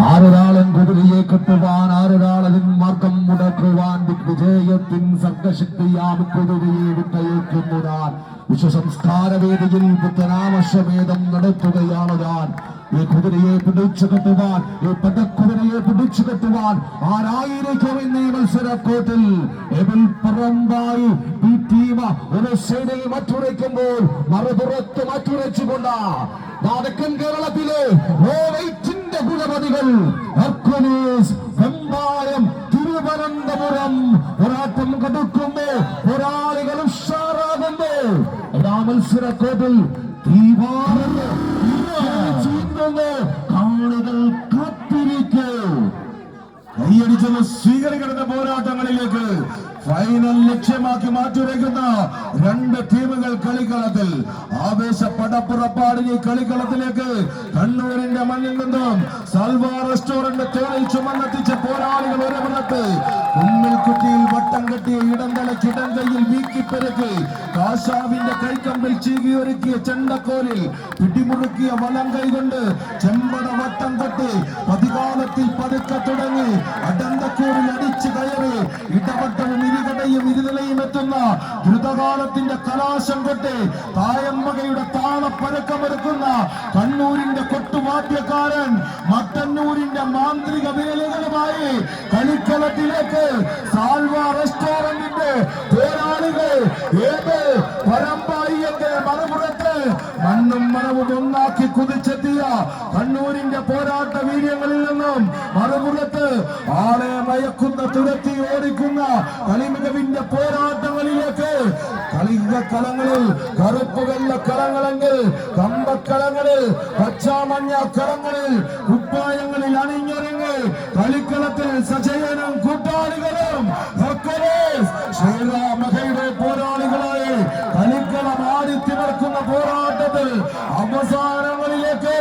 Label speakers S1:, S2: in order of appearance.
S1: ആരൊരാളൻ കുതിരയെ കെട്ടുവാൻ, ആരൊരാളതിൻ മാർഗം മുടക്കുവാൻ, ദിഗ്വിജയത്തിൻ സർഗശക്തിയാം കുതിരയെ വിട്ടയക്കുന്നു ഞാൻ. വിശ്വസംസ്കാര വേദിയിൽ പുത്തനാമശ്വമേധം നടത്തുകയാണ് ഞാൻ. ഈ കുതിരയെ പിടിച്ചു കെട്ടുവാൻ, ഈ പടക്കുതിരയെ പിടിച്ചു കെട്ടുവാൻ ആരായിരിക്കും ഇന്ന് ഈ മത്സരക്കോട്ടിൽ? പറമ്പായി ഈ ടീം ഒരു സൈഡിൽ മറ്റുരയ്ക്കുമ്പോൾ മറുപുറത്ത് മറ്റുരച്ചുകൊണ്ട് വടക്കൻ കേരളത്തിലെ കുലപതികൾ ഹെർക്കുലീസ്, വെമ്പായം, തിരുവനന്തപുരം പോരാട്ടം കടുക്കുമ്പോ പോരാളികൾ ഉഷാറാകുമ്പോ മത്സരക്കോട്ടിൽ കാണികൾ കാത്തിരിക്കൂ. കൈയടിച്ചെന്ന് സ്വീകരിക്കുന്ന പോരാട്ടങ്ങളിലേക്ക് ഫൈനൽ ലക്ഷ്യമാക്കി മാറ്റുരയ്ക്കുന്ന രണ്ട് ടീമുകൾ കളിക്കളത്തിൽ. ആവേശ പടപ്പുറപ്പാടിന് കളിക്കളത്തിലേക്ക് കണ്ണൂരിന്റെ മണ്ണിൽ നിന്നും സൽവാ റെസ്റ്റോറന്റ് തോളിൽ ചുമന്നെത്തിച്ച പോരാളികൾ ഒരു മുന്നത്ത് കുമ്മിൽക്കുറ്റിയിൽ വട്ടം കെട്ടിയ ഇടന്തലയ്ക്ക് ഇടങ്കയിൽ വീക്കിപ്പെരുക്കി കാശാവിന്റെ കൈക്കമ്പിൽ ചീകിയൊരുക്കിയ ചെണ്ടക്കോലിൽ പിടിമുറുക്കിയ വലം കൈകൊണ്ട് ചെമ്പട വട്ടം കെട്ടി പതികാലത്തിൽ പതുക്കെ തുടങ്ങി അടന്തക്കൂറിൽ അടിച്ചു കയറി ഇടവട്ടവും ഇരുകടയും ഇരുനിലയും എത്തുന്ന ദ്രുതകാലത്തിന്റെ കലാശം കൊട്ടി തായമ്മകയുടെ താളപ്പരക്കമൊരുക്കുന്ന കണ്ണൂരിന്റെ കൊട്ടുവാദ്യക്കാരൻ മട്ടന്നൂരിന്റെ മാന്ത്രിക വേലകളുമായി കളിക്കളത്തിലേക്ക് സാൽവ റെസ്റ്റോറന്റിന്റെ പോരാളികൾ ഏത് പരമ്പായി എന്റെ മറുപുറത്ത് മണ്ണും മണവും ഒന്നാക്കി കുതിച്ചെത്തിയ കണ്ണൂരിന്റെ പോരാട്ട വീര്യങ്ങളിൽ നിന്നും മറുപുറത്ത് ആളെ മയക്കുന്ന തുരത്തി ഓടിക്കുന്ന കളിമികവിന്റെ പോരാട്ടങ്ങളിലേക്ക് കളികളങ്ങളിൽ കറുപ്പ് വെള്ള കളങ്ങളെങ്കിൽ കമ്പക്കളങ്ങളിൽ പച്ചാമഞ്ഞ കളങ്ങളിൽ കുപ്പായങ്ങളിൽ അണിഞ്ഞൊരുങ്ങി കളിക്കളത്തിൽ സജയനും കൂട്ടാളികളും ശ്രീരാമകയുടെ പോരാളികളായി കളിക്കളം ആടിത്തിമർക്കുന്ന പോരാട്ടത്തിൽ അവസാനങ്ങളിലേക്ക്